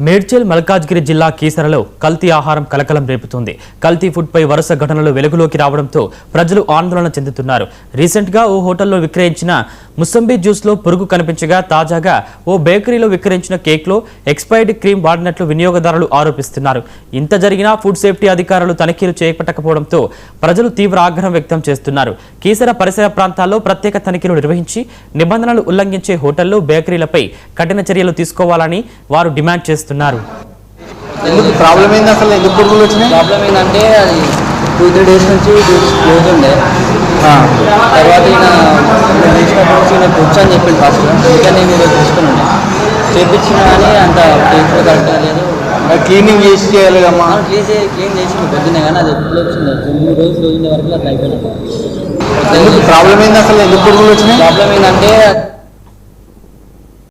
మేడ్చల్ మల్కాజ్గిరి జిల్లా కీసరలో కల్తీ ఆహారం కలకలం రేపుతుంది. కల్తీ ఫుడ్ పై వరుస ఘటనలు వెలుగులోకి రావడంతో ప్రజలు ఆందోళన చెందుతున్నారు. రీసెంట్ గా ఓ హోటల్లో విక్రయించిన ముసంబీ జ్యూస్ లో పురుగు కనిపించగా, తాజాగా ఓ బేకరీలో విక్రయించిన కేక్ లో ఎక్స్పైర్డ్ క్రీమ్ వాడినట్లు వినియోగదారులు ఆరోపిస్తున్నారు. ఇంత జరిగినా ఫుడ్ సేఫ్టీ అధికారులు తనిఖీలు చేపట్టకపోవడంతో ప్రజలు తీవ్ర ఆగ్రహం వ్యక్తం చేస్తున్నారు. కీసర పరిసర ప్రాంతాల్లో ప్రత్యేక తనిఖీలు నిర్వహించి నిబంధనలు ఉల్లంఘించే హోటళ్లు, బేకరీలపై కఠిన చర్యలు తీసుకోవాలని వారు డిమాండ్ చేస్తున్నారు. ఎందుకు ప్రాబ్లం ఏంది? అసలు ఎందుకు పురుగులు వచ్చినాయి? ప్రాబ్లం ఏంటంటే అది 2-3 డేస్ నుంచి క్లోజ్ ఉండే. తర్వాత ఈయన ఫుడ్స్ అని చెప్పింది ఫస్ట్. ఇంకా నేను ఈరోజు తీసుకుని చేయించిన కానీ అంత టేస్ట్ కరెక్ట్గా లేదు. క్లీనింగ్ చేసి చేయాలి కమ్మా. క్లీన్ చేసింది పొద్దున్నే, కానీ అది ఎప్పుడు వచ్చింది 2 రోజులు రోజుల వరకు అట్లా అయిపోయింది. ఎందుకు ప్రాబ్లం ఏంది? అసలు ఎందుకు పురుగులు వచ్చినాయి? ప్రాబ్లం ఏంటంటే